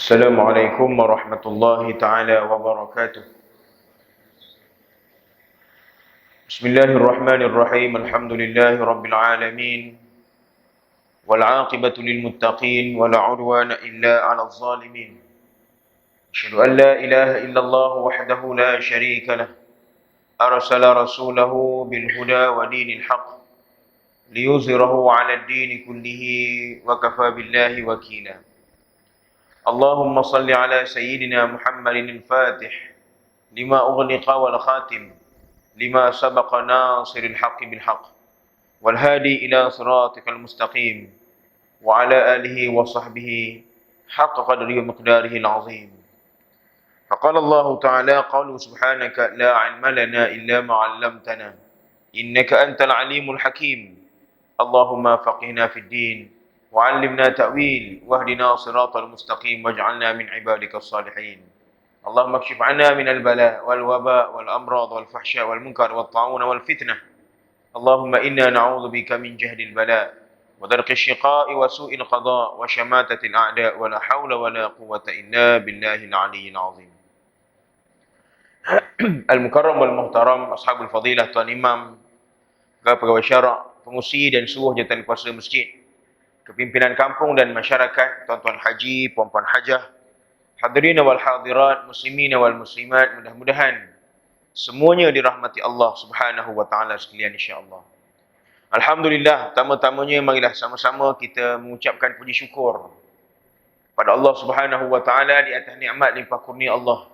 السلام عليكم ورحمة الله تعالى وبركاته. بسم الله الرحمن الرحيم. الحمد لله رب العالمين، والعاقبة للمتقين، ولا عدوان إلا على الظالمين. أشهد أن لا إله إلا الله وحده لا شريك له، أرسل رسوله بالهدى ودين الحق ليظهره على الدين كله، وكفى بالله وكيلا. اللهم صل على سيدنا محمد الفاتح لما أغلق والخاتم لما سبق ناصر الحق بالحق، والهادي إلى صراطك المستقيم، وعلى آله وصحبه حق قدره ومقداره العظيم. فقال الله تعالى: قالوا سبحانك لا علم لنا إلا ما علمتنا إنك أنت العليم الحكيم. اللهم فقهنا في الدين، وعلمنا تأويل، واهدنا صراط المستقيم، واجعلنا من عبادك الصالحين. اللهم اكشف عنا من البلاء والوباء والأمراض والفحشاء والمنكر والطاعون والفتنة. اللهم إنا نعوذ بك من جهد البلاء ودرك الشقاء وسوء القضاء وشماتة الأعداء، ولا حول ولا قوة إلا بالله العلي العظيم. Al-Mukarram wal-Muhtaram, Ashabul Fadilah, Tuan Imam, Pegawai Syarak, Pengusi dan seluruh jawatan kuasa masjid, kepimpinan kampung dan masyarakat, tuan-tuan haji, puan-puan hajah, hadirin wal hadirat, muslimin wal muslimat, mudah-mudahan semuanya dirahmati Allah Subhanahu wa taala sekalian, insya-Allah. Alhamdulillah, pertama-tamanya marilah sama-sama kita mengucapkan puji syukur pada Allah Subhanahu wa taala di atas nikmat limpah kurnia Allah,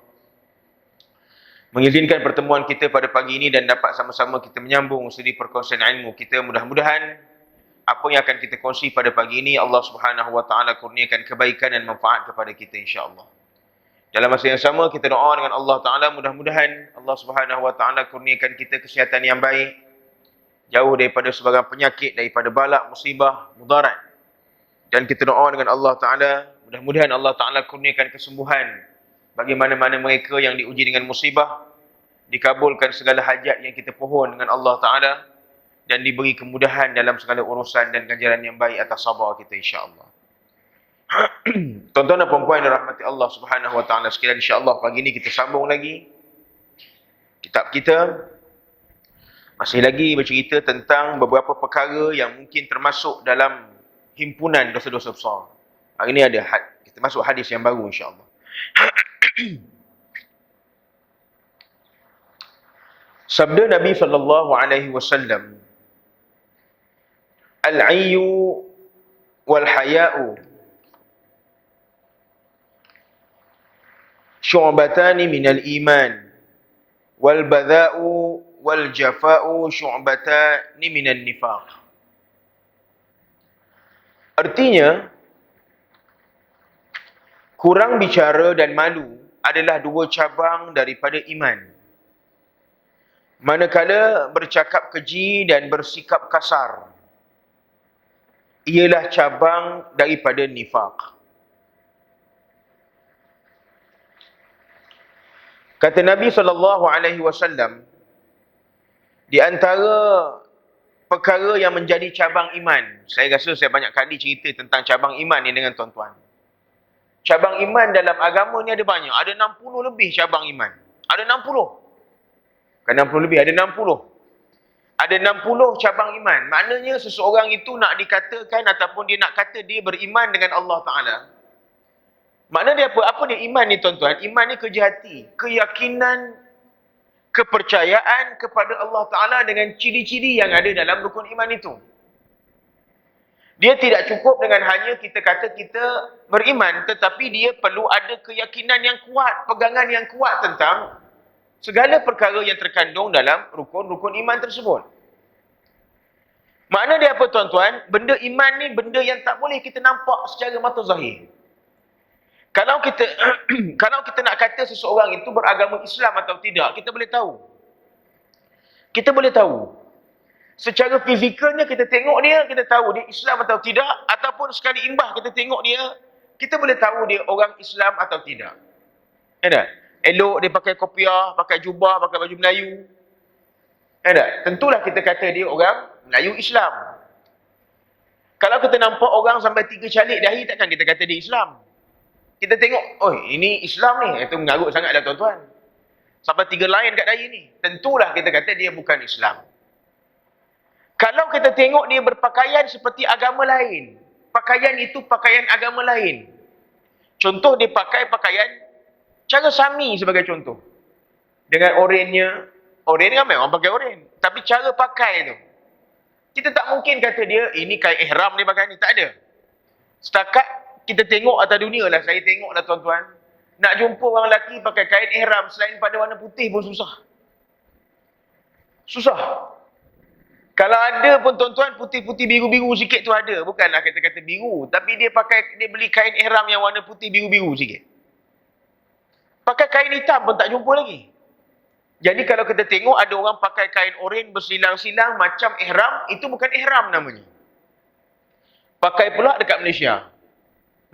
mengizinkan pertemuan kita pada pagi ini dan dapat sama-sama kita menyambung siri perkongsian ilmu kita. Mudah-mudahan apa yang akan kita kongsi pada pagi ini Allah Subhanahu wa taala kurniakan kebaikan dan manfaat kepada kita, insya-Allah. Dalam masa yang sama kita doa dengan Allah taala, mudah-mudahan Allah Subhanahu wa taala kurniakan kita kesihatan yang baik, jauh daripada sebarang penyakit, daripada balak, musibah, mudarat. Dan kita doa dengan Allah taala, mudah-mudahan Allah taala kurniakan kesembuhan bagi mana-mana mereka yang diuji dengan musibah, dikabulkan segala hajat yang kita pohon dengan Allah taala, dan diberi kemudahan dalam segala urusan dan ganjaran yang baik atas sabar kita, insya-Allah. Tuan-tuan dan puan-puan yang dirahmati Allah Subhanahu wa taala sekalian, insya-Allah pagi ini kita sambung lagi kitab kita. Masih lagi bercerita tentang beberapa perkara yang mungkin termasuk dalam himpunan dosa-dosa besar. Hari ini kita masuk hadis yang baru, insya-Allah. Sabda Nabi sallallahu alaihi wasallam, al-ayyu wal haya'u syu'batani minal iman, wal badha'u wal jafa'u syu'batani minan nifaq. Artinya, kurang bicara dan malu adalah dua cabang daripada iman. Manakala bercakap keji dan bersikap kasar ialah cabang daripada nifaq. Kata Nabi SAW, di antara perkara yang menjadi cabang iman, saya rasa saya banyak kali cerita tentang cabang iman ni dengan tuan-tuan. Cabang iman dalam agama ni ada banyak, ada 60 lebih cabang iman. Ada 60. Bukan 60 lebih, ada 60. Ada 60 cabang iman. Maknanya seseorang itu nak dikatakan ataupun dia nak kata dia beriman dengan Allah Ta'ala. Makna dia apa? Apa dia iman ni, tuan-tuan? Iman ni kerja hati. Keyakinan, kepercayaan kepada Allah Ta'ala dengan ciri-ciri yang ada dalam rukun iman itu. Dia tidak cukup dengan hanya kita kata kita beriman, tetapi dia perlu ada keyakinan yang kuat, pegangan yang kuat tentang segala perkara yang terkandung dalam rukun-rukun iman tersebut. Makna dia apa, tuan-tuan? Benda iman ni benda yang tak boleh kita nampak secara mata zahir. Kalau kita nak kata seseorang itu beragama Islam atau tidak, kita boleh tahu. Kita boleh tahu. Secara fizikalnya kita tengok dia, kita tahu dia Islam atau tidak, ataupun sekali imbah kita tengok dia, kita boleh tahu dia orang Islam atau tidak. Ya tak? Elok dia pakai kopiah, pakai jubah, pakai baju Melayu. Ya tak? Tentulah kita kata dia orang Melayu Islam. Kalau kita nampak orang sampai 3 calik dahi, takkan kita kata dia Islam. Kita tengok, oh ini Islam ni, itu mengarut sangatlah tuan-tuan. Sampai 3 lain kat dahi ni. Tentulah kita kata dia bukan Islam. Kalau kita tengok dia berpakaian seperti agama lain, pakaian itu pakaian agama lain. Contoh dia pakai pakaian cara Sami sebagai contoh. Dengan orennya, oren kan memang pakai oren. Tapi cara pakai tu, kita tak mungkin kata dia, ini kain ihram dia pakai ni. Tak ada. Setakat kita tengok atas dunia lah, saya tengok lah tuan-tuan, nak jumpa orang lelaki pakai kain ihram selain pada warna putih pun susah. Susah. Kalau ada pun tuan-tuan, putih-putih biru-biru sikit tu ada. Bukanlah kita kata biru, tapi dia beli kain ihram yang warna putih biru-biru sikit. Pakai kain hitam pun tak jumpa lagi. Jadi kalau kita tengok ada orang pakai kain oren bersilang-silang macam ihram, itu bukan ihram namanya. Pakai pula dekat Malaysia.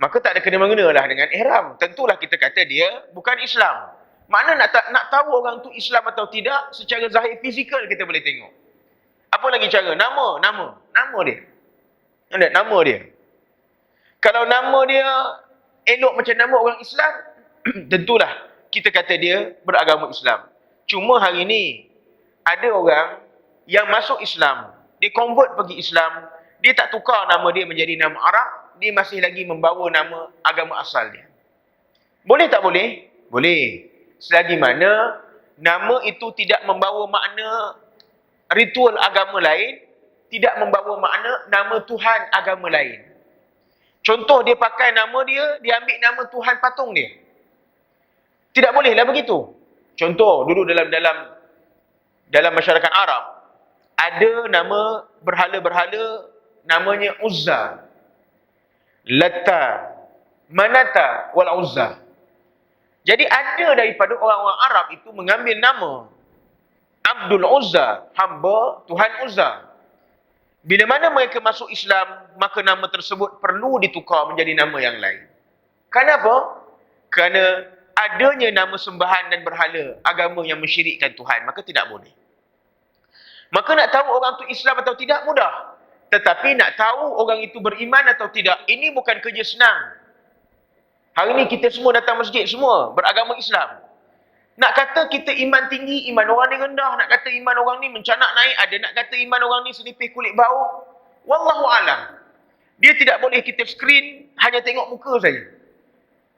Maka tak ada kena-mengena lah dengan ihram. Tentulah kita kata dia bukan Islam. Mana nak tahu orang tu Islam atau tidak, secara zahir fizikal kita boleh tengok. Apa lagi cara? Nama dia. Nama dia. Kalau nama dia elok macam nama orang Islam, tentulah kita kata dia beragama Islam. Cuma hari ni ada orang yang masuk Islam, dia convert pergi Islam, dia tak tukar nama dia menjadi nama Arab, dia masih lagi membawa nama agama asal dia. Boleh tak boleh? Boleh. Selagi mana nama itu tidak membawa makna ritual agama lain, tidak membawa makna nama Tuhan agama lain. Contoh dia pakai nama dia ambil nama Tuhan patung dia. Tidak bolehlah begitu. Contoh dulu dalam masyarakat Arab ada nama berhala-berhala namanya Uzza, Latta, Manata wal Uzza. Jadi ada daripada orang-orang Arab itu mengambil nama Abdul Uzza, hamba Tuhan Uzza. Bila mana mereka masuk Islam, maka nama tersebut perlu ditukar menjadi nama yang lain. Kenapa? Kerana adanya nama sembahan dan berhala, agama yang mensyirikkan Tuhan, maka tidak boleh. Maka nak tahu orang itu Islam atau tidak mudah. Tetapi nak tahu orang itu beriman atau tidak, ini bukan kerja senang. Hari ini kita semua datang masjid, semua beragama Islam. Nak kata kita iman tinggi, iman orang ni rendah. Nak kata iman orang ni mencanak naik, ada nak kata iman orang ni senipis kulit bau. Wallahu alam. Dia tidak boleh kita screen, hanya tengok muka saja.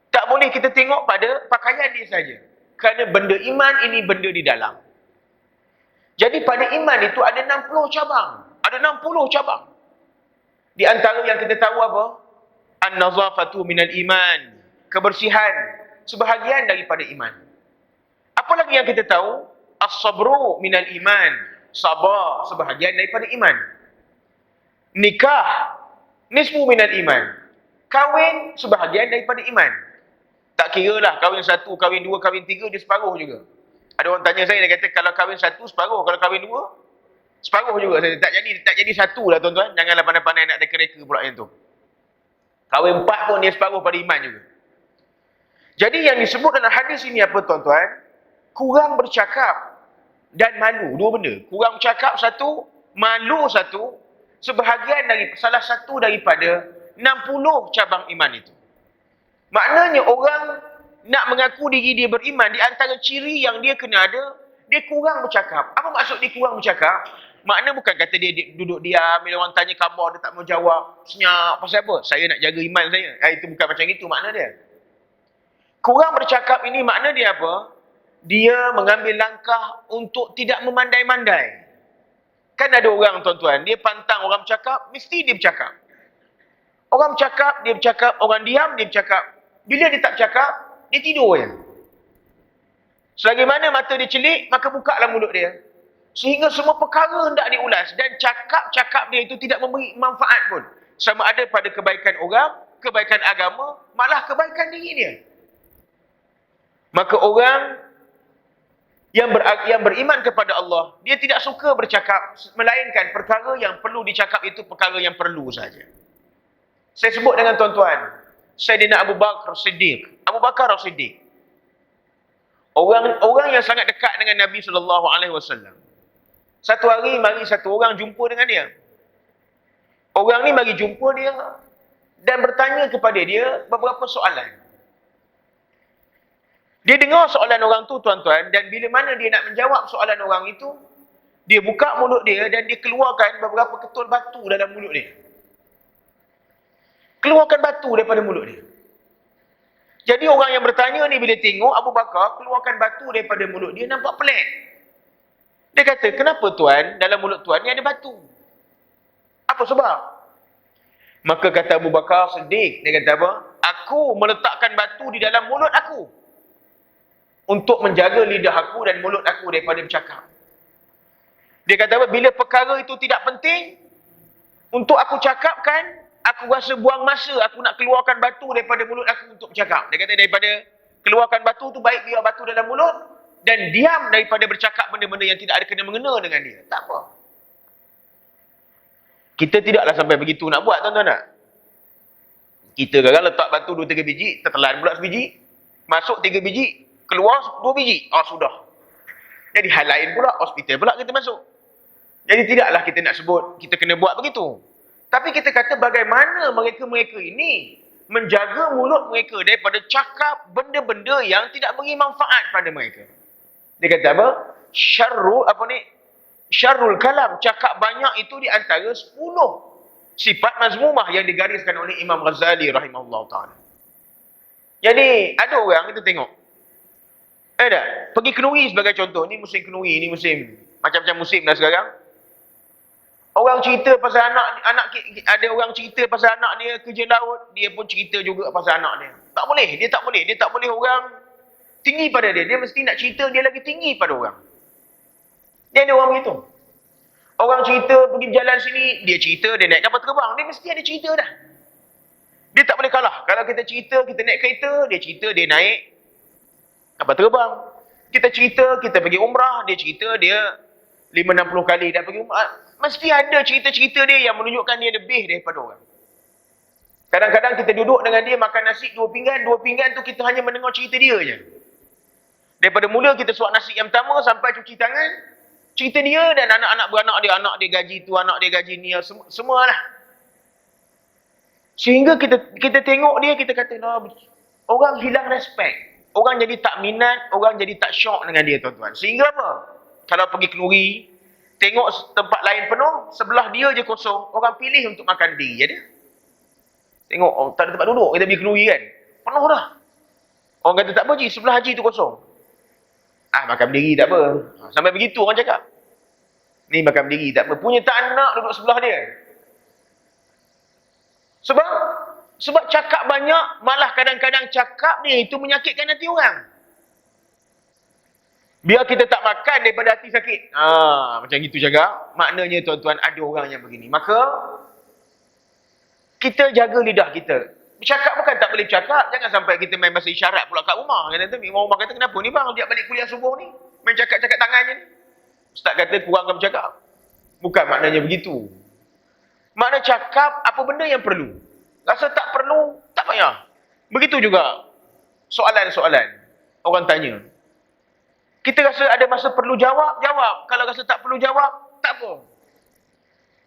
Tak boleh kita tengok pada pakaian dia saja. Kerana benda iman ini benda di dalam. Jadi pada iman itu ada 60 cabang. Ada 60 cabang. Di antara yang kita tahu apa? An-nazafatu minal iman. Kebersihan. Sebahagian daripada iman. Apa lagi yang kita tahu? As-sabru minal iman. Sabar. Sebahagian daripada iman. Nikah. Nisfu minal iman. Kahwin. Sebahagian daripada iman. Tak kira lah kahwin 1, kahwin 2, kahwin 3, dia separuh juga. Ada orang tanya saya, dia kata kalau kahwin 1 separuh, kalau kahwin 2 separuh juga. Saya tak jadi 1 lah tuan-tuan. Janganlah pandai-pandai nak reka-reka pula yang tu. Kahwin 4 pun dia separuh pada iman juga. Jadi yang disebut dalam hadis ini apa tuan-tuan? Kurang bercakap dan malu. Dua benda. Kurang bercakap satu, malu satu. Sebahagian dari salah satu daripada 60 cabang iman itu. Maknanya orang nak mengaku diri dia beriman, di antara ciri yang dia kena ada, dia kurang bercakap. Apa maksud dia kurang bercakap? Makna bukan kata dia duduk diam, bila orang tanya khabar dia tak mau jawab. Senyap, pasal apa? Saya nak jaga iman saya. Itu bukan macam itu makna dia. Kurang bercakap ini makna dia apa? Dia mengambil langkah untuk tidak memandai-mandai. Kan ada orang tuan-tuan, dia pantang orang bercakap, mesti dia bercakap. Orang bercakap, dia bercakap. Orang diam, dia bercakap. Bila dia tak bercakap, dia tidur je. Selagi mana mata dia celik, maka bukalah mulut dia. Sehingga semua perkara hendak diulas. Dan cakap-cakap dia itu tidak memberi manfaat pun. Sama ada pada kebaikan orang, kebaikan agama, malah kebaikan diri dia. Maka orang yang beriman kepada Allah, dia tidak suka bercakap, melainkan perkara yang perlu dicakap itu perkara yang perlu saja. Saya sebut dengan tuan-tuan, Sayyidina Abu Bakar Siddiq. Abu Bakar Siddiq. Orang yang sangat dekat dengan Nabi SAW. Satu hari mari satu orang jumpa dengan dia. Orang ni mari jumpa dia dan bertanya kepada dia beberapa soalan. Dia dengar soalan orang tu, tuan-tuan, dan bila mana dia nak menjawab soalan orang itu, dia buka mulut dia dan dia keluarkan beberapa ketul batu dalam mulut dia. Keluarkan batu daripada mulut dia. Jadi orang yang bertanya ni bila tengok Abu Bakar keluarkan batu daripada mulut dia, nampak pelik. Dia kata, kenapa tuan, dalam mulut tuan ni ada batu? Apa sebab? Maka kata Abu Bakar sedih. Dia kata apa? Aku meletakkan batu di dalam mulut aku untuk menjaga lidah aku dan mulut aku daripada bercakap. Dia kata apa? Bila perkara itu tidak penting untuk aku cakapkan, aku rasa buang masa aku nak keluarkan batu daripada mulut aku untuk bercakap. Dia kata daripada keluarkan batu tu baik biar batu dalam mulut dan diam daripada bercakap benda-benda yang tidak ada kena-mengena dengan dia. Tak apa. Kita tidaklah sampai begitu nak buat, tuan-tuan tak? Kita kadang letak batu 2-3 biji, tertelan pula sebiji. Masuk 3 biji, keluar 2 biji. Sudah. Jadi hal lain pula, hospital pula kita masuk. Jadi tidaklah kita nak sebut kita kena buat begitu. Tapi kita kata bagaimana mereka-mereka ini menjaga mulut mereka daripada cakap benda-benda yang tidak beri manfaat pada mereka. Dia kata apa? Syarrul kalam. Cakap banyak itu di antara 10 sifat mazmumah yang digariskan oleh Imam Ghazali rahimahullah ta'ala. Jadi ada orang kita tengok. Pergi kenuri sebagai contoh. Ni musim kenuri, ni musim macam-macam musim dah sekarang. Orang cerita pasal anak ada orang cerita pasal anak dia kerja laut, dia pun cerita juga pasal anak dia. Tak boleh, dia tak boleh orang tinggi pada dia. Dia mesti nak cerita dia lagi tinggi pada orang. Dia ada orang begitu. Orang cerita pergi jalan sini, dia cerita dia naik kapal terbang, dia mesti ada cerita dah. Dia tak boleh kalah. Kalau kita cerita kita naik kereta, dia cerita dia naik kapal terbang. Kita cerita kita pergi umrah, dia cerita dia 5-60 kali dah pergi umrah. Mesti ada cerita-cerita dia yang menunjukkan dia lebih daripada orang. Kadang-kadang kita duduk dengan dia makan nasi 2 pinggan tu kita hanya mendengar cerita dia je. Daripada mula kita suap nasi yang pertama sampai cuci tangan, cerita dia dan anak-anak beranak dia, anak dia gaji tu, anak dia gaji ni, semualah. Sehingga kita tengok dia, kita kata, orang hilang respect. Orang jadi tak minat, orang jadi tak syok dengan dia, tuan-tuan. Sehingga apa? Kalau pergi kenuri, tengok tempat lain penuh, sebelah dia je kosong, orang pilih untuk makan diri je dia. Tengok, tak ada tempat duduk, kita pergi kenuri kan. Penuh dah. Orang kata tak apa Ji, sebelah Haji tu kosong. Makan berdiri tak apa. Sampai begitu orang cakap. Ni makan berdiri tak apa. Punya tak nak duduk sebelah dia. Sebab cakap banyak, malah kadang-kadang cakap dia itu menyakitkan hati orang. Biar kita tak makan daripada hati sakit. Macam gitu cakap. Maknanya tuan-tuan ada orang yang begini. Maka, kita jaga lidah kita. Bercakap bukan tak boleh bercakap. Jangan sampai kita main bahasa isyarat pula kat rumah. Orang rumah kata, kenapa ni bang? Dia balik kuliah subuh ni. Main cakap-cakap tangannya ni. Ustaz kata kurangkan bercakap. Bukan maknanya begitu. Makna cakap apa benda yang perlu. Rasa tak perlu, tak payah. Begitu juga soalan-soalan. Orang tanya. Kita rasa ada masa perlu jawab, jawab. Kalau rasa tak perlu jawab, tak apa.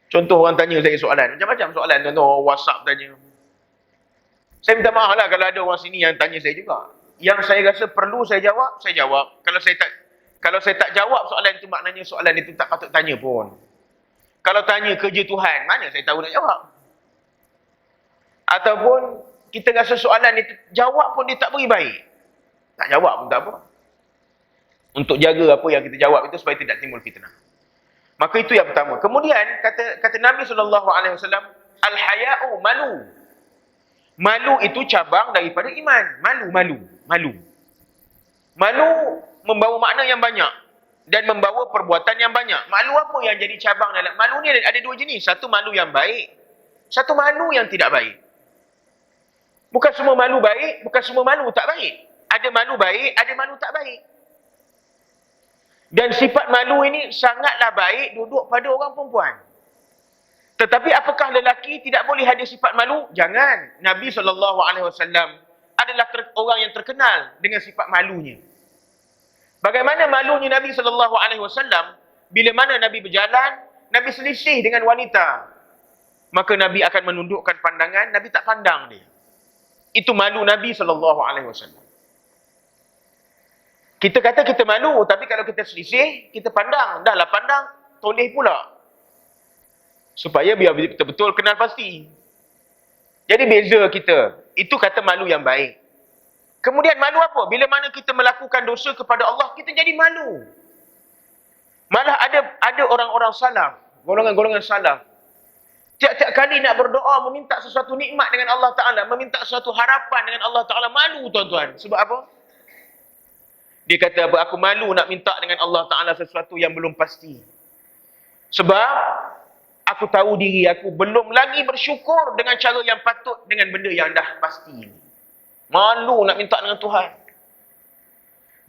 Contoh orang tanya saya soalan. Macam-macam soalan. Contoh orang WhatsApp tanya. Saya minta maaf lah kalau ada orang sini yang tanya saya juga. Yang saya rasa perlu saya jawab, saya jawab. Kalau saya tak jawab soalan itu, maknanya soalan itu tak patut tanya pun. Kalau tanya kerja Tuhan, mana saya tahu nak jawab. Ataupun kita rasa soalan itu jawab pun dia tak beri baik. Tak jawab pun tak apa. Untuk jaga apa yang kita jawab itu supaya tidak timbul fitnah. Maka itu yang pertama. Kemudian kata Nabi SAW, al-haya'u malu. Malu itu cabang daripada iman. Malu membawa makna yang banyak dan membawa perbuatan yang banyak. Malu apa yang jadi cabang dalam malu ni? Ada 2 jenis. Satu malu yang baik, satu malu yang tidak baik. Bukan semua malu baik, bukan semua malu tak baik. Ada malu baik, ada malu tak baik. Dan sifat malu ini sangatlah baik duduk pada orang perempuan. Tetapi apakah lelaki tidak boleh ada sifat malu? Jangan. Nabi SAW adalah orang yang terkenal dengan sifat malunya. Bagaimana malunya Nabi SAW? Bila mana Nabi berjalan, Nabi selisih dengan wanita. Maka Nabi akan menundukkan pandangan, Nabi tak pandang dia. Itu malu Nabi SAW. Kita kata kita malu, tapi kalau kita selisih, kita pandang. Dah lah pandang, toleh pula. Supaya biar betul-betul kenal pasti. Jadi beza kita. Itu kata malu yang baik. Kemudian malu apa? Bila mana kita melakukan dosa kepada Allah, kita jadi malu. Malah ada orang-orang salaf, golongan-golongan salaf. Tiap-tiap kali nak berdoa, meminta sesuatu nikmat dengan Allah Ta'ala, meminta sesuatu harapan dengan Allah Ta'ala, malu tuan-tuan. Sebab apa? Dia kata apa? Aku malu nak minta dengan Allah Ta'ala sesuatu yang belum pasti. Sebab aku tahu diri aku belum lagi bersyukur dengan cara yang patut dengan benda yang dah pasti. Malu nak minta dengan Tuhan.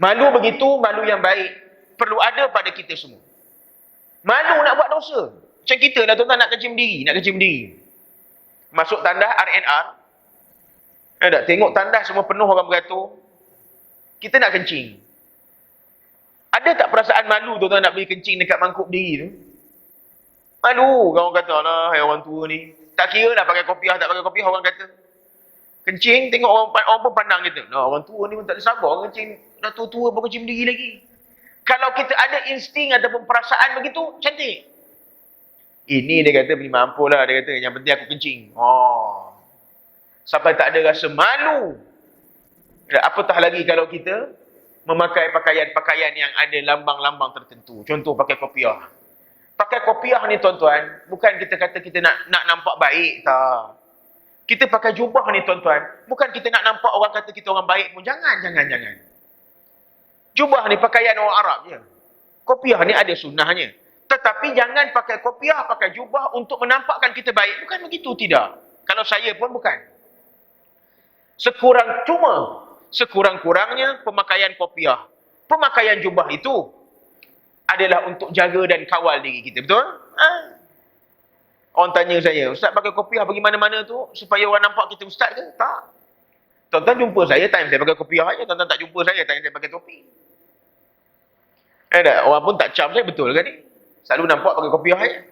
Malu begitu, malu yang baik. Perlu ada pada kita semua. Malu nak buat dosa. Macam kita lah tuan-tuan nak kecim diri. Masuk tandas RNR. Tak tengok tandas semua penuh orang beratur. Kita nak kencing. Ada tak perasaan malu tuan-tuan nak pergi kencing dekat mangkuk diri tu? Malu. Orang kata, alah, orang tua ni. Tak kira lah pakai kopiah, tak pakai kopiah, orang kata. Kencing, tengok orang pun pandang kita. Nah, orang tua ni pun tak ada sabar kencing. Dah tua-tua pun kencing diri lagi. Kalau kita ada insting ataupun perasaan begitu, cantik. Ini dia kata, beri mampu lah. Dia kata, yang penting aku kencing. Oh. Sampai tak ada rasa malu. Apatah lagi kalau kita memakai pakaian-pakaian yang ada lambang-lambang tertentu. Contoh pakai kopiah. Pakai kopiah ni tuan-tuan, bukan kita kata kita nak nampak baik, tak. Kita pakai jubah ni tuan-tuan, bukan kita nak nampak orang kata kita orang baik pun. Jangan. Jubah ni pakaian orang Arab je. Kopiah ni ada sunnahnya. Tetapi jangan pakai kopiah, pakai jubah untuk menampakkan kita baik. Bukan begitu, tidak. Kalau saya pun bukan. Sekurang-kurangnya pemakaian kopiah, pemakaian jubah itu adalah untuk jaga dan kawal diri kita. Betul? Orang tanya saya, ustaz pakai kopiah pergi mana-mana tu supaya orang nampak kita ustaz ke? Tak. Tuan-tuan jumpa saya, time saya pakai kopiah aja. Tuan-tuan tak jumpa saya, time saya pakai topi. Orang pun tak cam saya, betul ke ni? Selalu nampak pakai kopiah aja.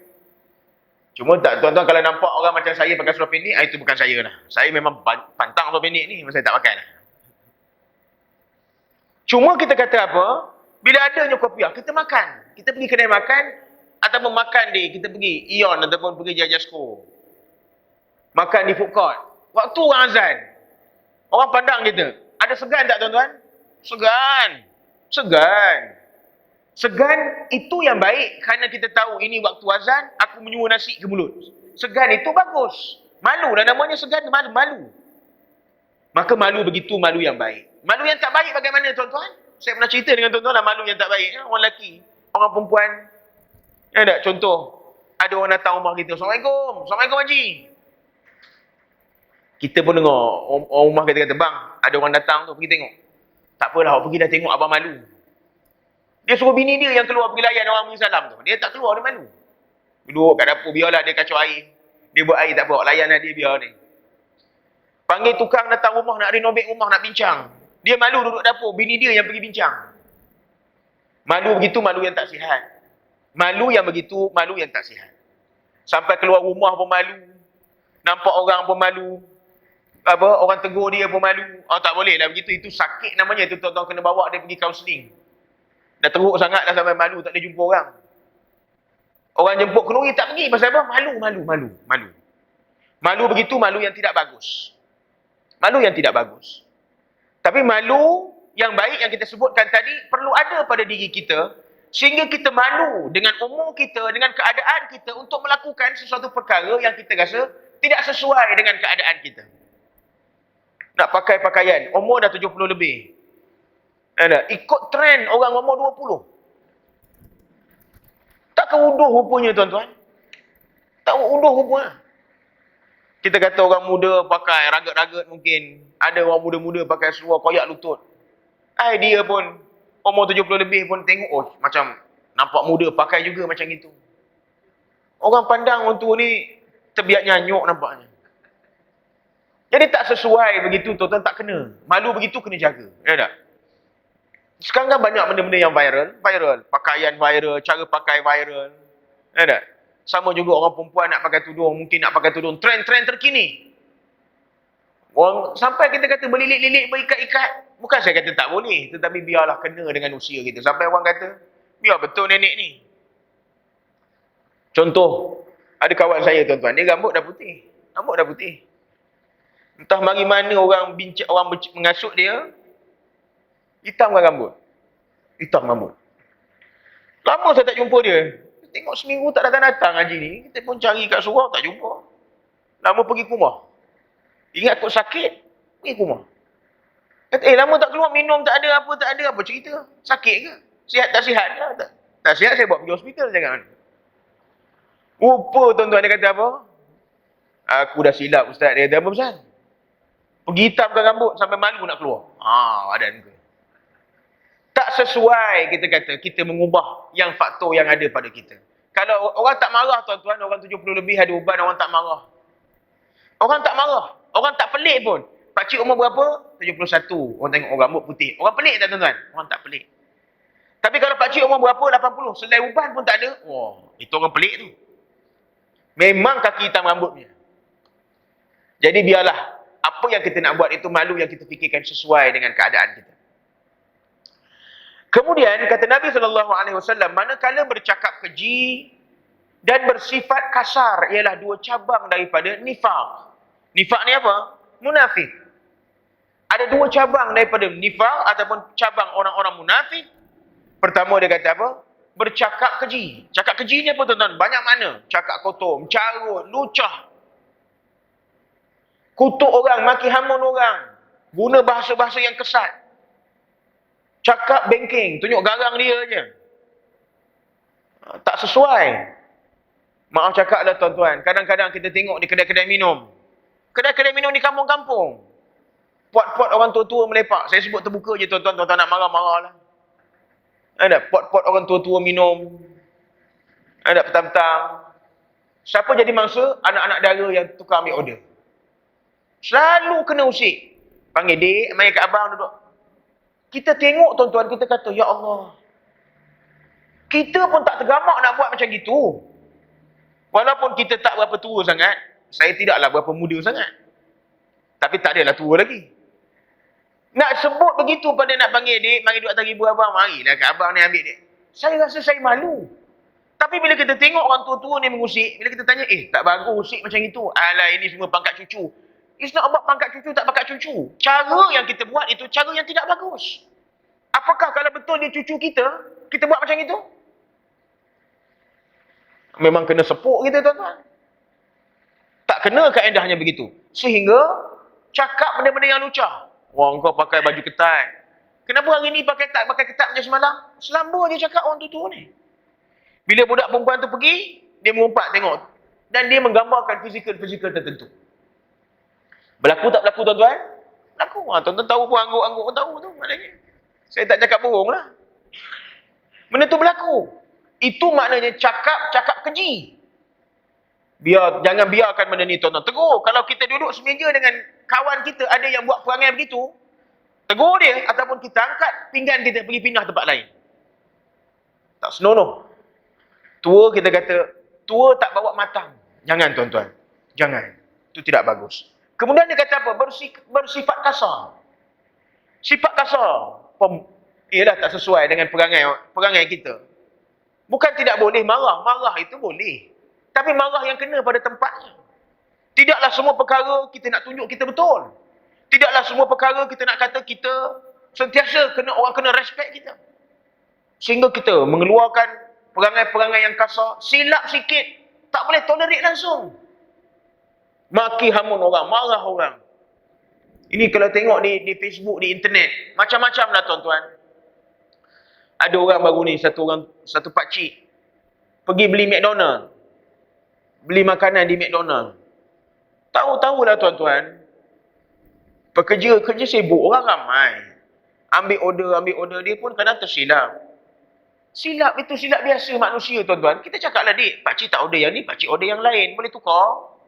Cuma tak, tuan-tuan kalau nampak orang macam saya pakai seluar pendek, itu bukan saya lah. Saya memang pantang seluar pendek ni, saya tak pakai lah. Cuma kita kata apa? Bila adanya kopiah, kita makan. Kita pergi kedai makan, ataupun makan kita pergi Ion ataupun pergi Jajasko. Makan di food court. Waktu orang azan, orang pandang kita. Ada segan tak tuan-tuan? Segan itu yang baik kerana kita tahu ini waktu azan, aku menyua nasi ke mulut. Segan itu bagus. Malu lah namanya segan, malu. Maka malu begitu, malu yang baik. Malu yang tak baik bagaimana tuan-tuan? Saya pernah cerita dengan tuan-tuan lah malu yang tak baik. Orang lelaki, orang perempuan. Tak? Contoh, ada orang datang rumah kita. Assalamualaikum Haji. Kita pun dengar, orang rumah kita kata, bang, ada orang datang tu, pergi tengok. Tak apalah, awak pergi dah tengok, abang malu. Dia suruh bini dia yang keluar pergi layan orang beri salam tu. Dia tak keluar, dia malu. Duduk kat dapur, biarlah dia kacau air. Dia buat air tak apa, layan dia, biar dia. Panggil tukang datang rumah, nak renovate rumah, nak bincang. Dia malu duduk dapur, bini dia yang pergi bincang. Malu begitu, malu yang tak sihat. Malu yang begitu, malu yang tak sihat. Sampai keluar rumah pun malu. Nampak orang pun malu. Orang tegur dia pun malu. Tak boleh lah begitu, itu sakit namanya. Itu tuan-tuan kena bawa dia pergi kaunseling. Dah teruk sangat dah sampai malu, tak boleh jumpa orang. Orang jemput kenduri tak pergi, pasal apa? Malu. Malu begitu, malu yang tidak bagus. Tapi malu yang baik yang kita sebutkan tadi, perlu ada pada diri kita, sehingga kita malu dengan umur kita, dengan keadaan kita untuk melakukan sesuatu perkara yang kita rasa tidak sesuai dengan keadaan kita. Nak pakai pakaian, umur dah 70 lebih. Ikut trend orang umur 20. Tak keuduh rupanya tuan-tuan. Tak uduh rupanya. Kita kata orang muda pakai ragat-ragat mungkin. Ada orang muda-muda pakai seluar koyak lutut. Dia pun umur 70 lebih pun tengok, macam nampak muda pakai juga macam itu. Orang pandang orang tua ni terbiak nyanyuk nampaknya. Jadi tak sesuai begitu tuan-tuan, tak kena. Malu begitu kena jaga. Ya tak? Sekarang kan banyak benda-benda yang viral. Pakaian viral, cara pakai viral. Ya tak? Sama juga orang perempuan nak pakai tudung, mungkin nak pakai tudung trend-trend terkini. Orang sampai kita kata berlilit-lilit, berikat-ikat. Bukan saya kata tak boleh, tetapi biarlah kena dengan usia kita. Sampai orang kata, biar betul nenek ni. Contoh, ada kawan saya tuan-tuan, dia rambut dah putih. Rambut dah putih. Entah mari mana orang mengasut dia, hitamkan rambut. Hitam rambut. Lama saya tak jumpa dia. Tengok seminggu tak datang-datang haji ni. Kita pun cari kat surau, tak jumpa. Lama pergi ke rumah. Ingat kot sakit, pergi ke rumah. Kata, lama tak keluar, minum tak ada, apa cerita. Sakit ke? Sihat tak sihat ke? Tak sihat, saya bawa pergi hospital, jangan. Rupa tuan-tuan, dia kata apa? Aku dah silap ustaz. Dia kata apa pasal? Pergi hitamkan rambut sampai malu nak keluar. Badan ke. Tak sesuai kita kata, kita mengubah yang faktor yang ada pada kita. Kalau orang tak marah tuan-tuan, orang 70 lebih ada uban, orang tak marah. Orang tak marah. Orang tak pelik pun. Pakcik umur berapa? 71. Orang tengok orang rambut putih. Orang pelik tak tuan-tuan? Orang tak pelik. Tapi kalau pakcik umur berapa? 80. Selai uban pun tak ada. Itu orang pelik tu. Memang kaki hitam rambutnya. Jadi biarlah. Apa yang kita nak buat itu malu yang kita fikirkan sesuai dengan keadaan kita. Kemudian kata Nabi SAW, manakala bercakap keji dan bersifat kasar ialah dua cabang daripada nifaq. Nifaq ni apa? Munafik. Ada dua cabang daripada nifaq ataupun cabang orang-orang munafik. Pertama dia kata apa? Bercakap keji. Cakap keji ni apa tuan-tuan? Banyak mana? Cakap kotor, mencarut, lucah. Kutuk orang, maki hamun orang. Guna bahasa-bahasa yang kesat. Cakap bengking, tunjuk garang dia je. Tak sesuai. Maaf cakaplah tuan-tuan, kadang-kadang kita tengok di kedai-kedai minum. Kedai-kedai minum di kampung-kampung. Pot-pot orang tua-tua melepak. Saya sebut terbuka je tuan-tuan, tuan-tuan nak marah-marah lah. Ada pot-pot orang tua-tua minum. Ada petang-petang. Siapa jadi mangsa? Anak-anak dara yang tukar ambil order. Selalu kena usik. Panggil dek, main kat abang duduk. Kita tengok tuan-tuan, kita kata, ya Allah. Kita pun tak tergamak nak buat macam gitu. Walaupun kita tak berapa tua sangat, saya tidaklah berapa muda sangat. Tapi tak adalah tua lagi. Nak sebut begitu pada nak panggil dek, mari duduk atas ribu abang, marilah kat abang ni ambil dek. Saya rasa saya malu. Tapi bila kita tengok orang tua-tua ni mengusik, bila kita tanya, tak bagus usik macam itu. Alah, ini semua pangkat cucu. It's not about pangkat cucu, tak pangkat cucu. Cara yang kita buat itu cara yang tidak bagus. Apakah kalau betul dia cucu kita buat macam itu? Memang kena sepuk kita tuan-tuan. Tak kena kaedahnya begitu. Sehingga cakap benda-benda yang lucah. Wah, kau pakai baju ketat. Kenapa hari ni pakai ketat macam semalam? Selamba dia cakap orang tua ni. Bila budak perempuan tu pergi, dia mengumpat tengok. Dan dia menggambarkan fizikal tertentu. Berlaku tak berlaku tuan-tuan? Berlaku. Tuan-tuan tahu pun, angguk-angguk pun tahu tu maknanya. Saya tak cakap bohong lah. Benda tu berlaku. Itu maknanya cakap keji. Jangan biarkan benda ni tuan-tuan. Tegur. Kalau kita duduk semeja dengan kawan kita, ada yang buat perangai begitu, tegur dia ataupun kita angkat pinggan kita pergi pindah tempat lain. Tak senonoh. Tua kita kata, tua tak bawa matang. Jangan tuan-tuan. Jangan. Itu tidak bagus. Kemudian dia kata apa? Bersifat kasar. Sifat kasar. Ialah tak sesuai dengan perangai kita. Bukan tidak boleh marah. Marah itu boleh. Tapi marah yang kena pada tempatnya. Tidaklah semua perkara kita nak tunjuk kita betul. Tidaklah semua perkara kita nak kata kita sentiasa orang kena respect kita. Sehingga kita mengeluarkan perangai-perangai yang kasar. Silap sikit. Tak boleh tolerate langsung. Maki hamun orang, marah orang. Ini kalau tengok di Facebook, di internet, macam-macam lah tuan-tuan. Ada orang baru ni, satu pakcik, pergi beli McDonald. Beli makanan di McDonald. Tahu-tahulah tuan-tuan, kerja sibuk, orang ramai. Ambil order, dia pun kadang tersilap. Silap itu silap biasa manusia tuan-tuan. Kita cakaplah, dek, pakcik tak order yang ni, pakcik order yang lain, boleh tukar?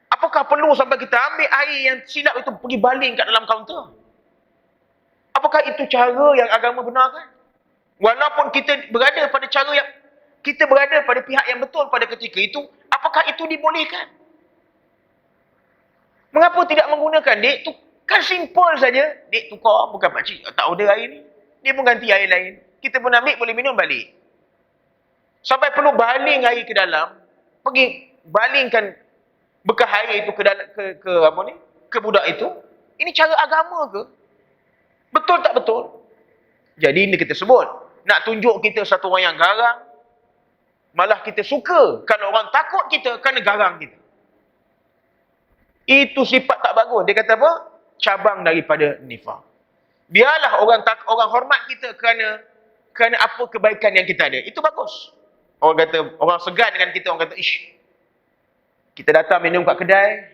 Apakah perlu sampai kita ambil air yang silap itu pergi baling kat dalam kaunter? Apakah itu cara yang agama benarkan? Walaupun kita berada pada pihak yang betul pada ketika itu, apakah itu dibolehkan? Mengapa tidak menggunakan? Dek, tu kan simple saja. Dek, tukar. Bukan pakcik tak order air ni. Dia pun ganti air lain. Kita pun ambil, boleh minum balik. Sampai perlu baling air ke dalam. Pergi balingkan bekas air itu ke dalam, ke apa ni? Ke budak itu. Ini cara agama ke? Betul tak betul? Jadi ini kita sebut. Nak tunjuk kita satu orang yang garang. Malah kita suka. Kalau orang takut kita, kerana garang kita. Itu sifat tak bagus. Dia kata apa? Cabang daripada nifaq. Biarlah orang hormat kita kerana apa kebaikan yang kita ada. Itu bagus. Orang kata, orang segan dengan kita, orang kata, ish, kita datang minum kat kedai,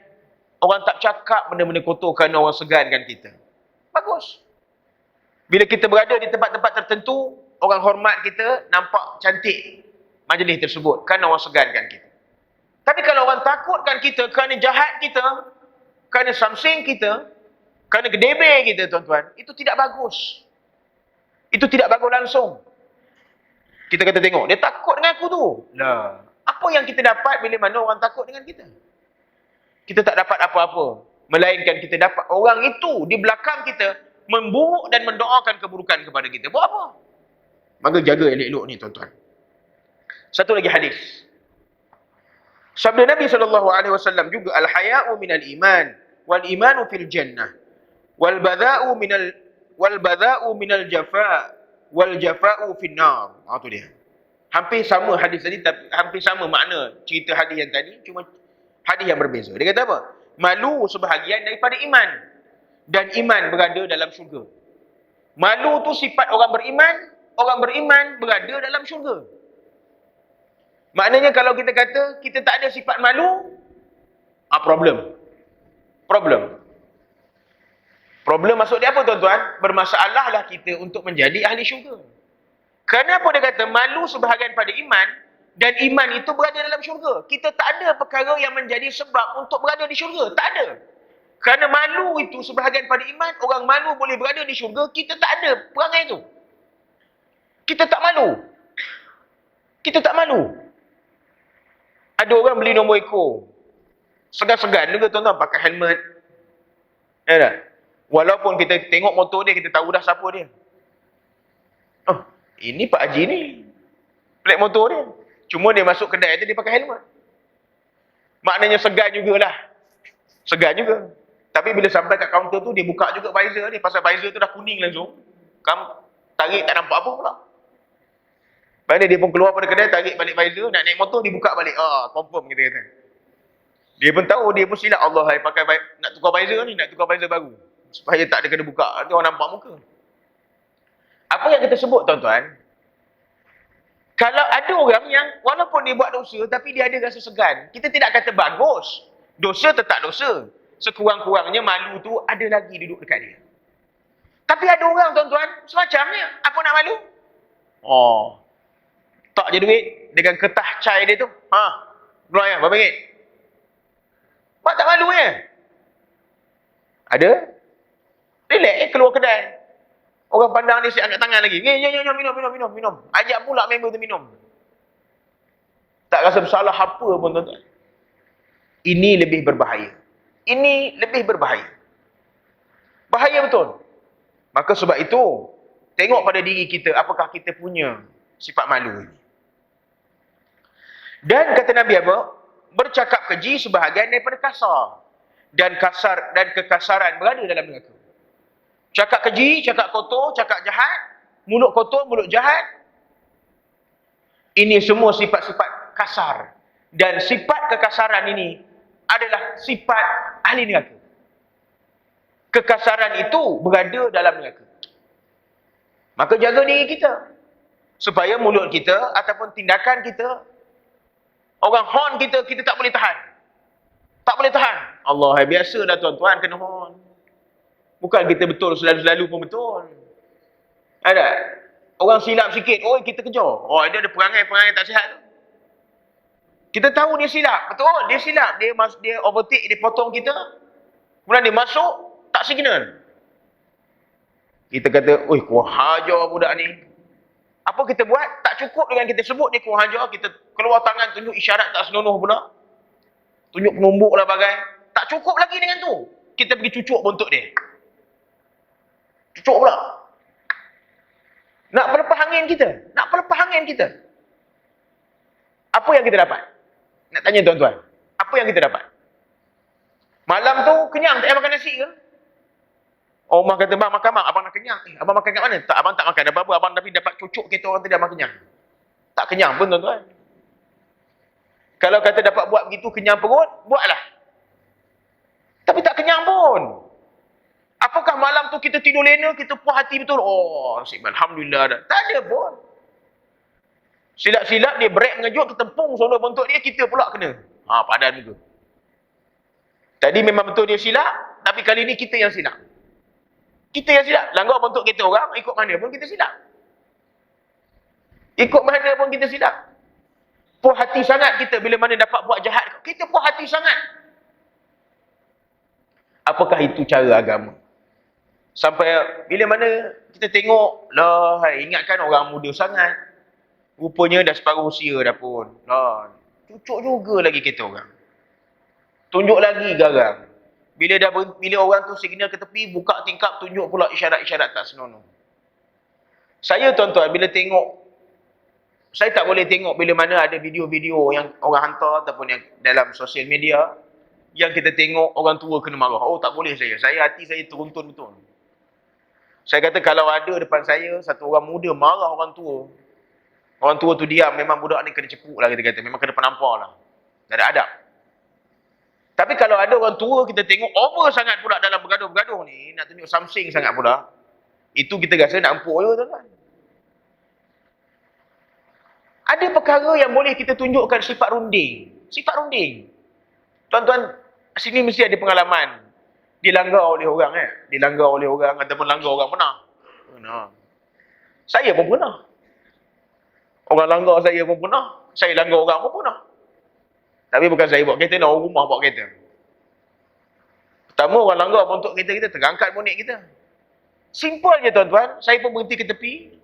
orang tak cakap benda-benda kotor kerana orang segan dengan kita. Bagus. Bila kita berada di tempat-tempat tertentu, orang hormat kita, nampak cantik majlis tersebut kerana orang segankan kita. Tapi kalau orang takutkan kita kerana jahat kita, kerana samsing kita, kerana gedebel kita, tuan-tuan, itu tidak bagus. Itu tidak bagus langsung. Kita kata tengok, dia takut dengan aku tu. Lah, apa yang kita dapat bila mana orang takut dengan kita? Kita tak dapat apa-apa. Melainkan kita dapat orang itu di belakang kita memburuk dan mendoakan keburukan kepada kita. Buat apa? Maka jaga elok-elok ni, tuan-tuan. Satu lagi hadis. Sabda Nabi SAW juga, al-haya'u minal iman, wal imanu fil jannah, wal badha'u minal jafa', wal jafa'u fin nar. Tu dia. Hampir sama hadis tadi, tapi hampir sama makna cerita hadis yang tadi, cuma hadis yang berbeza. Dia kata apa? Malu sebahagian daripada iman, dan iman berada dalam syurga. Malu tu sifat orang beriman berada dalam syurga. Maknanya kalau kita kata kita tak ada sifat malu, problem. Problem maksud dia apa, tuan-tuan? Bermasalahlah kita untuk menjadi ahli syurga. Kenapa dia kata malu sebahagian pada iman, dan iman itu berada dalam syurga? Kita tak ada perkara yang menjadi sebab untuk berada di syurga. Tak ada. Kerana malu itu sebahagian pada iman, orang malu boleh berada di syurga, kita tak ada perangai itu. Kita tak malu. Ada orang beli nombor ekor. Segan-segan juga, tuan-tuan, pakai helmet. Ya tak? Walaupun kita tengok motor dia, kita tahu dah siapa dia. Oh, ini Pak Haji ni. Plat motor dia. Cuma dia masuk kedai tu, dia pakai helmet. Maknanya segan jugalah. Segan juga. Tapi bila sampai kat kaunter tu, dia buka juga visor dia. Pasal visor tu dah kuning langsung. Kamu tarik tak nampak apa pula. Lepas dia pun keluar pada kedai, tarik balik visor, nak naik motor, dia buka balik. Confirm kita kata. Dia pun tahu, dia pun silap. Allah, pakai nak tukar visor ni, nak tukar visor baru. Supaya tak ada kena buka. Nanti orang nampak muka. Apa yang kita sebut, tuan-tuan? Kalau ada orang yang, walaupun dia buat dosa, tapi dia ada rasa segan. Kita tidak kata bagus. Dosa tetap dosa. Sekurang-kurangnya malu tu ada lagi duduk dekat dia. Tapi ada orang, tuan-tuan, semacamnya. Apa nak malu? Tak je duit dengan kertas cai dia tu. Keluar ya, berapa ringgit? Buat tak malu ya? Ada? Relax, keluar kedai. Orang pandang dia, siap angkat tangan lagi. Minum. Ajak pula member tu minum. Tak rasa bersalah apa pun, tuan-tuan. Ini lebih berbahaya. Bahaya betul. Maka sebab itu, tengok pada diri kita, apakah kita punya sifat malu ini. Dan kata Nabi apa? Bercakap keji sebahagian daripada kasar. Dan kekasaran berada dalam neraka. Cakap keji, cakap kotor, cakap jahat, mulut kotor, mulut jahat. Ini semua sifat-sifat kasar. Dan sifat kekasaran ini adalah sifat ahli neraka. Kekasaran itu berada dalam neraka. Maka jaga diri kita. Supaya mulut kita ataupun tindakan kita, orang hon kita tak boleh tahan. Tak boleh tahan. Allah, biasa dah, tuan-tuan, kena hon. Bukan kita betul, selalu-selalu pun betul. Ada? Orang silap sikit, kita kejar. Dia ada perangai-perangai tak sihat tu. Kita tahu dia silap. Betul, dia silap. Dia overtake, dia potong kita. Kemudian dia masuk, tak signal. Kita kata, kurang hajar budak ni. Apa kita buat? Tak cukup dengan kita sebut dia kurang hajar, kita keluar tangan tunjuk isyarat tak senonoh pula. Tunjuk penumbuk lah bagai. Tak Tak cukup lagi dengan tu. Kita pergi cucuk bontot dia. Cucuk pula. Nak pelepah angin kita. Nak pelepah angin kita. Apa yang kita dapat? Nak tanya tuan-tuan. Apa yang kita dapat? Malam tu kenyang tak payah makan nasi ke? Omah kata, bang makan bang. Abang nak kenyang. Abang makan kat mana? Tak, abang tak makan. Apa-apa. Abang tapi dapat cucuk kita orang tadi abang kenyang. Tak kenyang pun tuan-tuan. Kalau kata dapat buat begitu kenyang perut, buatlah. Tapi tak kenyang pun. Apakah malam tu kita tidur lena, kita puas hati betul? Oh, alhamdulillah dah. Tak ada pun. Silap-silap dia break mengejut, ketempung sono bontot dia, kita pula kena. Padan muka. Tadi memang betul dia silap, tapi kali ni kita yang silap. Kita yang silap. Langgar bontot kita orang, ikut mana pun kita silap. Ikut mana pun kita silap. Puas hati sangat kita bila mana dapat buat jahat. Kita puas hati sangat. Apakah itu cara agama? Sampai bila mana kita tengok, lah, ingatkan orang muda sangat. Rupanya dah separuh usia dah pun. Lah, cucuk juga lagi kita orang. Tunjuk lagi garang. Bila orang tu signal ke tepi, buka tingkap, tunjuk pula isyarat-isyarat tak senonoh. Saya tuan-tuan, bila tengok, saya tak boleh tengok bila mana ada video-video yang orang hantar ataupun yang dalam sosial media, yang kita tengok orang tua kena marah. Oh, tak boleh saya. Hati saya teruntun betul. Saya kata kalau ada depan saya, satu orang muda marah orang tua. Orang tua tu diam, memang budak ni kena cepuk lah kita kata. Memang kena penampar lah. Tak ada adab. Tapi kalau ada orang tua kita tengok over sangat pula dalam bergaduh-bergaduh ni, nak tunjuk something sangat pula, itu kita rasa nak empuk je tuan-tuan. Ada perkara yang boleh kita tunjukkan sifat runding. Sifat runding. Tuan-tuan, sini mesti ada pengalaman. Dilanggar oleh orang Dilanggar oleh orang ataupun langgar orang pernah. Saya pun pernah. Orang langgar saya pun pernah. Saya langgar orang pun pernah. Tapi bukan saya buat kereta, orang rumah buat kereta. Pertama orang langgar bontot kereta kita, terangkat bonet kita. Simple je tuan-tuan. Saya pun berhenti ke tepi.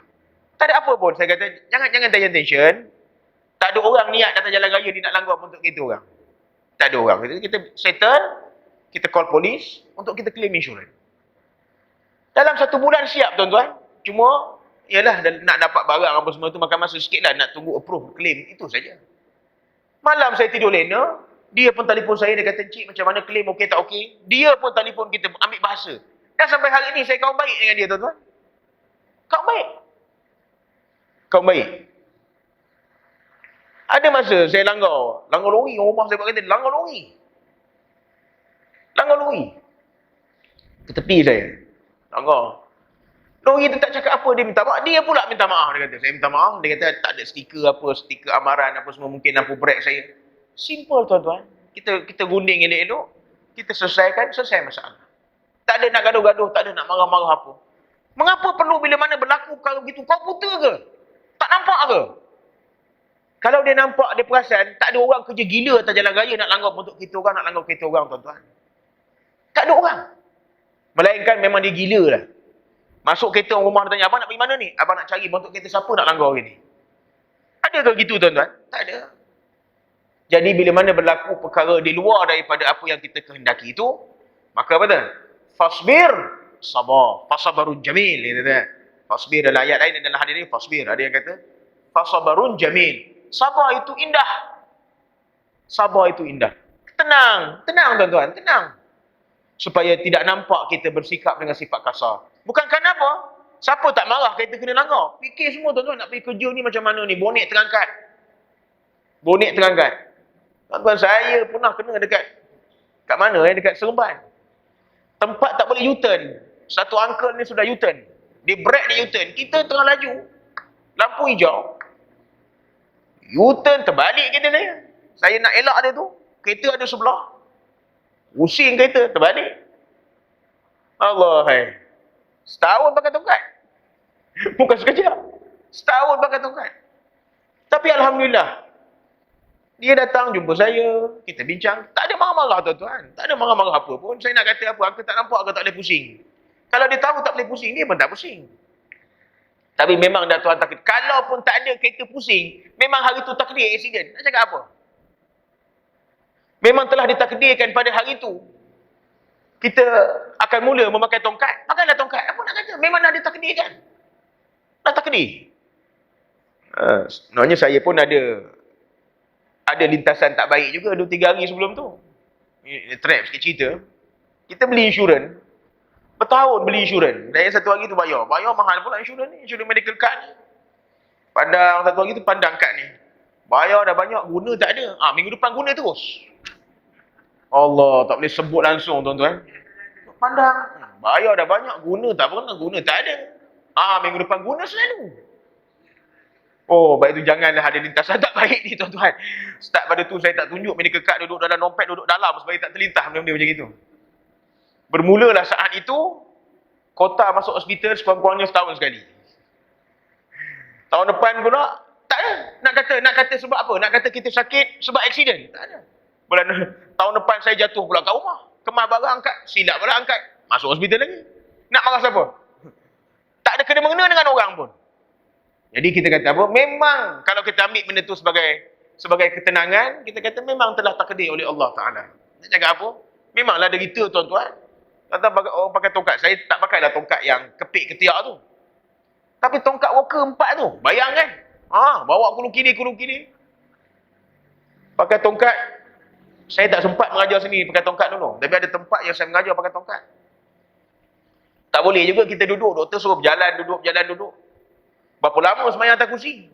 Tak ada apa pun. Saya kata, jangan tension. Tak ada orang niat datang jalan raya dia nak langgar bontot kereta orang. Tak ada orang. Kita settle. Kita call polis untuk kita claim insurans. Dalam 1 bulan siap tuan-tuan. Cuma, ialah nak dapat barang apa semua tu makan masa sikit lah. Nak tunggu approve claim. Itu saja. Malam saya tidur lena. Dia pun telefon saya. Dia kata, cik macam mana claim okey tak okey. Dia pun telefon kita ambil bahasa. Dan sampai hari ni saya kawan baik dengan dia tuan-tuan. Kawan baik. Kawan baik. Ada masa saya langgar lori. Rumah saya buat kata, langgar lori. Langgar lori. Ke tepi saya. Langgar. Lori tu tak cakap apa, dia minta maaf. Dia pula minta maaf. Dia kata, saya minta maaf. Dia kata, tak ada stiker apa, stiker amaran apa semua. Mungkin lampu brek saya. Simple tuan-tuan. Kita gunding elok-elok. Kita selesai masalah. Tak ada nak gaduh-gaduh. Tak ada nak marah-marah apa. Mengapa perlu bila mana berlaku perkara begitu? Kau buta ke? Tak nampak ke? Kalau dia nampak, dia perasan, tak ada orang kerja gila atas jalan raya nak langgar bontot kereta orang, nak langgar kereta orang tuan-tuan. Tak ada orang. Melainkan memang dia gila lah. Masuk kereta orang rumah dia tanya, abang nak pergi mana ni? Abang nak cari bontot kereta siapa nak langgar hari ni? Ada ke gitu tuan-tuan? Tak ada. Jadi bila mana berlaku perkara di luar daripada apa yang kita kehendaki itu, maka apa tu? Fasbir, sabar. Fasabarun jamil. Fasbir dalam ayat lain dan dalam hadis ni, fasbir. Ada yang kata, fasabarun jamil. Sabar itu indah. Sabar itu indah. Tenang tuan-tuan, tenang. Supaya tidak nampak kita bersikap dengan sifat kasar. Bukan kerana apa? Siapa tak marah kita kena langgar? Fikir semua tuan-tuan nak pergi kerja ni macam mana ni? Bonet terangkat. Bonet terangkat. Tuan-tuan, saya pernah kena dekat kat mana? Dekat Seremban. Tempat tak boleh U-turn. Satu uncle ni sudah U-turn. Dia break dia U-turn. Kita tengah laju. Lampu hijau. U-turn terbalik kereta saya. Saya nak elak dia tu. Kereta ada sebelah. Pusing kereta, terbalik. Allah, hai. Setahun pakai tongkat. Bukan sekejap. Setahun pakai tongkat. Tapi Alhamdulillah. Dia datang jumpa saya. Kita bincang. Tak ada marah-marah tuan-tuan. Tak ada marah-marah apa pun. Saya nak kata apa. Aku tak nampak, aku tak boleh pusing. Kalau dia tahu tak boleh pusing, dia pun tak pusing. Tapi memang dah Tuhan takdir. Kalau pun tak ada kereta pusing, memang hari tu takdir aksiden. Nak cakap apa? Memang telah ditakdirkan pada hari itu. kita akan mula memakai tongkat, pakailah tongkat. Apa nak kata? Memang dah ada takdir kan? Dah takdir. Sebenarnya saya pun ada lintasan tak baik juga 2-3 hari sebelum tu. Ini trap sikit cerita. Kita beli insurans, bertahun beli insurans. Dan yang satu hari tu bayar mahal pula insurans ni, insurans medical card ni. Pandang satu hari tu pandang kad ni. Bayar dah banyak, guna tak ada. Minggu depan guna terus. Allah, tak boleh sebut langsung tuan-tuan. Pandang, bayar dah banyak, guna tak pernah, guna tak ada. Minggu depan guna selalu. Oh, baik tu janganlah ada lintasan tak baik ni tuan-tuan. Start pada tu saya tak tunjuk medical card duduk dalam dompet, duduk dalam supaya tak terlintas benda-benda macam itu. Bermulalah saat itu, kota masuk hospital sekurang-kurangnya setahun sekali. Tahun depan pula, tak ada. Nak kata sebab apa? Nak kata kita sakit sebab aksiden? Tak ada. Tahun depan saya jatuh pula kat rumah. Kemas barang angkat, silap pula angkat. Masuk hospital lagi. Nak marah siapa? Tak ada kena-mengena dengan orang pun. Jadi kita kata apa? Memang kalau kita ambil benda tu sebagai ketenangan, kita kata memang telah takdir oleh Allah Ta'ala. Nak cakap apa? Memanglah derita tuan-tuan. Kata orang pakai tongkat. Saya tak pakailah tongkat yang kepik ketiak tu. Tapi tongkat walker 4 tu. Bayangkan. Bawa kulu kiri. Pakai tongkat. Saya tak sempat mengajar sini pakai tongkat dulu. Tapi ada tempat yang saya mengajar pakai tongkat. Tak boleh juga kita duduk. Doktor suruh berjalan duduk. Berapa lama sembahyang atas kursi?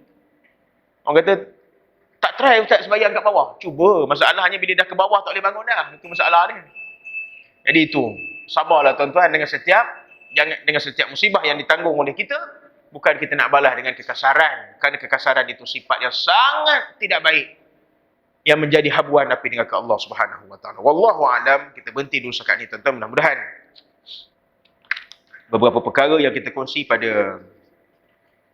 Orang kata, tak try Ustaz sembahyang kat bawah. Cuba. Masalahnya bila dah ke bawah tak boleh bangun dah. Itu masalah dia. Jadi itu. Sabarlah tuan-tuan dengan setiap musibah yang ditanggung oleh kita. Bukan kita nak balas dengan kekasaran. Kerana kekasaran itu sifat yang sangat tidak baik. Yang menjadi habuan api dengan Allah Subhanahu Wa Taala. Wallahu a'lam. Kita berhenti dulu sekat ni tuan-tuan. Mudah-mudahan beberapa perkara yang kita kongsi pada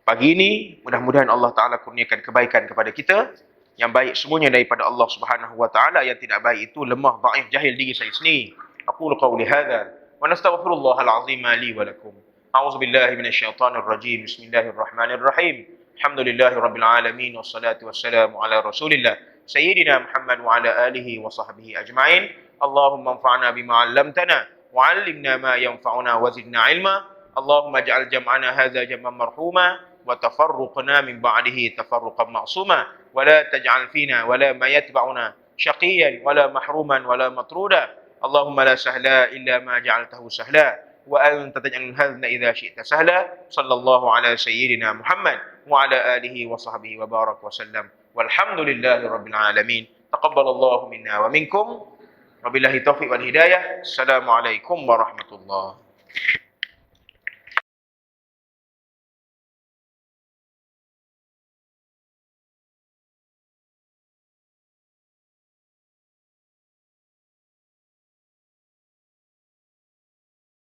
pagi ini, mudah-mudahan Allah Ta'ala kurniakan kebaikan kepada kita. Yang baik semuanya daripada Allah Subhanahu Wa Ta'ala. Yang tidak baik itu lemah, dhaif, jahil diri saya sendiri. Aqulu qawli hadha wa nastaghfirullahal azim li wa lakum. A'udzubillahi minasyaitonir rajim. Bismillahirrahmanirrahim. Alhamdulillahi rabbil alamin wassalatu wassalamu ala Rasulillah Sayyidina Muhammad wa ala alihi wa sahbihi ajma'in. Allahumma anfa'na bima 'allamtana wa 'allimna ma yanfa'una wa zidna 'ilma. Allahumma ij'al jam'ana hadza jam'an marhuma wa tafarruqna min ba'dihi tafarruqan ma'suma wa la taj'al fina wa la ma yatba'una syaqiyan wa la mahruman wa la matruda. Allahumma la sahla illa ma ja'altahu sahla wa anta taj'alul hazna idza syi'ta sahla. Sallallahu ala sayyidina Muhammad wa ala alihi wa sahbihi wa barak wa sallam. Walhamdulillahi rabbil alamin. Taqabbalallahu minna wa minkum. Wabillahi taufiq wal hidayah. Assalamualaikum warahmatullahi